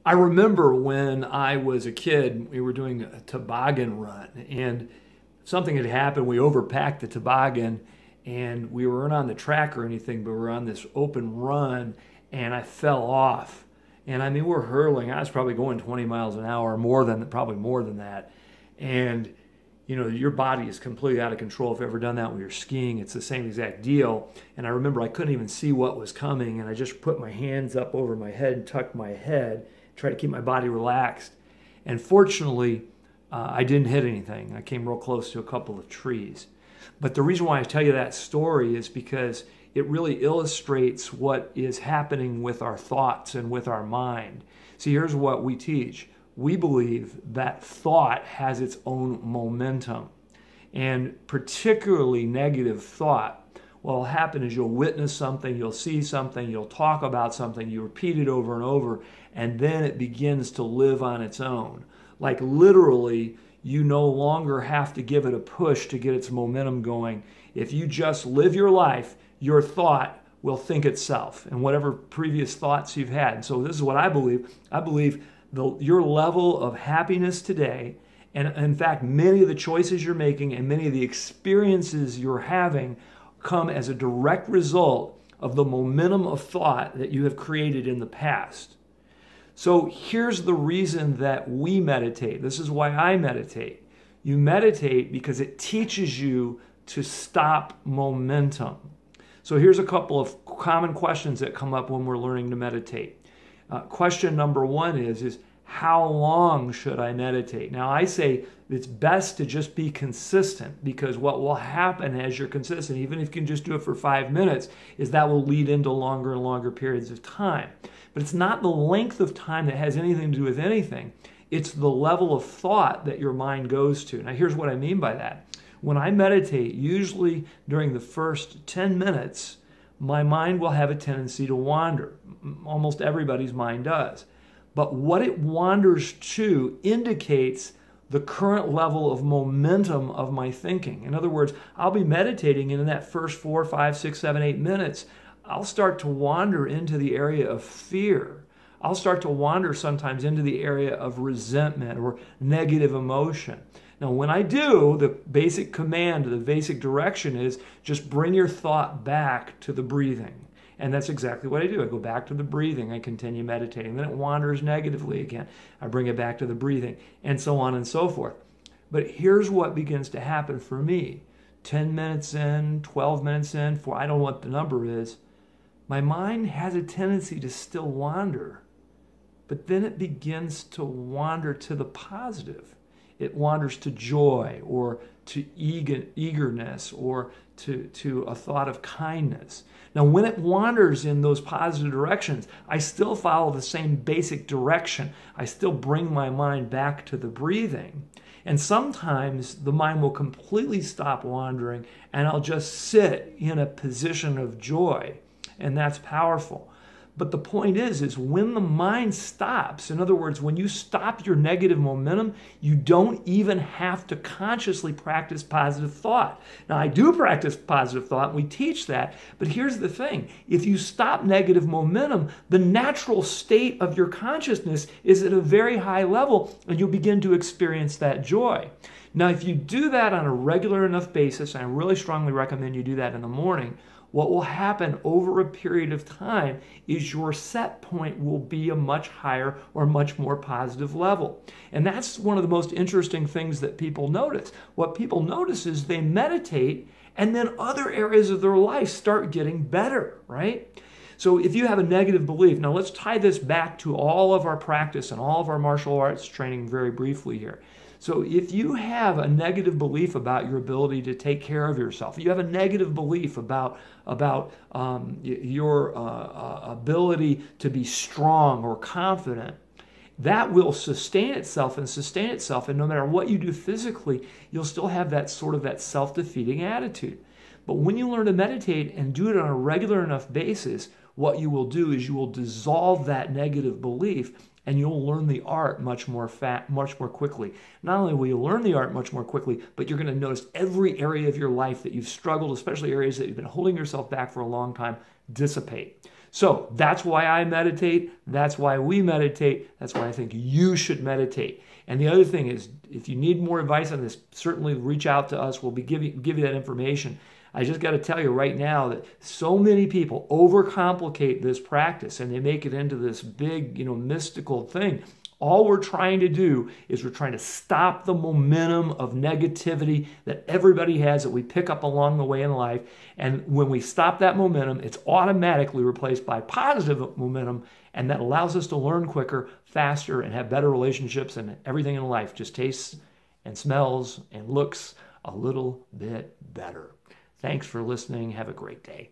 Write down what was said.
I remember when I was a kid, we were doing a toboggan run, and something had happened. We overpacked the toboggan, and we weren't on the track or anything, but we were on this open run, and I fell off. And I mean, we're hurling. I was probably going 20 miles an hour, probably more than that. And your body is completely out of control. If you've ever done that when you're skiing, it's the same exact deal. And I remember I couldn't even see what was coming, and I just put my hands up over my head and tucked my head, try to keep my body relaxed. And fortunately, I didn't hit anything. I came real close to a couple of trees. But the reason why I tell you that story is because it really illustrates what is happening with our thoughts and with our mind. See, here's what we teach. We believe that thought has its own momentum. And particularly negative thought, what will happen is you'll witness something, you'll see something, you'll talk about something, you repeat it over and over, and then it begins to live on its own. Like literally, you no longer have to give it a push to get its momentum going. If you just live your life, your thought will think itself and whatever previous thoughts you've had. And so this is what I believe. I believe your level of happiness today, and in fact, many of the choices you're making and many of the experiences you're having come as a direct result of the momentum of thought that you have created in the past. So here's the reason that we meditate. This is why I meditate. You meditate because it teaches you to stop momentum. So here's a couple of common questions that come up when we're learning to meditate. Question number one is how long should I meditate? Now I say it's best to just be consistent, because what will happen as you're consistent, even if you can just do it for 5 minutes, is that will lead into longer and longer periods of time. But it's not the length of time that has anything to do with anything. It's the level of thought that your mind goes to. Now here's what I mean by that. When I meditate, usually during the first 10 minutes, my mind will have a tendency to wander. Almost everybody's mind does. But what it wanders to indicates the current level of momentum of my thinking. In other words, I'll be meditating, and in that first 4, 5, 6, 7, 8 minutes, I'll start to wander into the area of fear. I'll start to wander sometimes into the area of resentment or negative emotion. Now, when I do, the basic command, the basic direction is just bring your thought back to the breathing. And that's exactly what I do. I go back to the breathing. I continue meditating. Then it wanders negatively again. I bring it back to the breathing, and so on and so forth. But here's what begins to happen for me. 10 minutes in, 12 minutes in, I don't know what the number is. My mind has a tendency to still wander, but then it begins to wander to the positive. It wanders to joy or to eagerness or to a thought of kindness. Now, when it wanders in those positive directions, I still follow the same basic direction. I still bring my mind back to the breathing. And sometimes the mind will completely stop wandering, and I'll just sit in a position of joy. And that's powerful. But the point is when the mind stops, in other words, when you stop your negative momentum, you don't even have to consciously practice positive thought. Now, I do practice positive thought, and we teach that, but here's the thing. If you stop negative momentum, the natural state of your consciousness is at a very high level, and you'll begin to experience that joy. Now, if you do that on a regular enough basis, and I really strongly recommend you do that in the morning, what will happen over a period of time is your set point will be a much higher or much more positive level. And that's one of the most interesting things that people notice. What people notice is they meditate, and then other areas of their life start getting better, right? So if you have a negative belief, now let's tie this back to all of our practice and all of our martial arts training very briefly here. So if you have a negative belief about your ability to take care of yourself, you have a negative belief about your ability to be strong or confident, that will sustain itself, and no matter what you do physically, you'll still have that sort of that self-defeating attitude. But when you learn to meditate and do it on a regular enough basis, what you will do is you will dissolve that negative belief, and you'll learn the art much more quickly. Not only will you learn the art much more quickly, but you're going to notice every area of your life that you've struggled, especially areas that you've been holding yourself back for a long time, dissipate. So that's why I meditate. That's why we meditate. That's why I think you should meditate. And the other thing is, if you need more advice on this, certainly reach out to us. We'll give you that information. I just got to tell you right now that so many people overcomplicate this practice and they make it into this big, mystical thing. All we're trying to do is we're trying to stop the momentum of negativity that everybody has that we pick up along the way in life. And when we stop that momentum, it's automatically replaced by positive momentum, and that allows us to learn quicker, faster, and have better relationships, and everything in life just tastes and smells and looks a little bit better. Thanks for listening. Have a great day.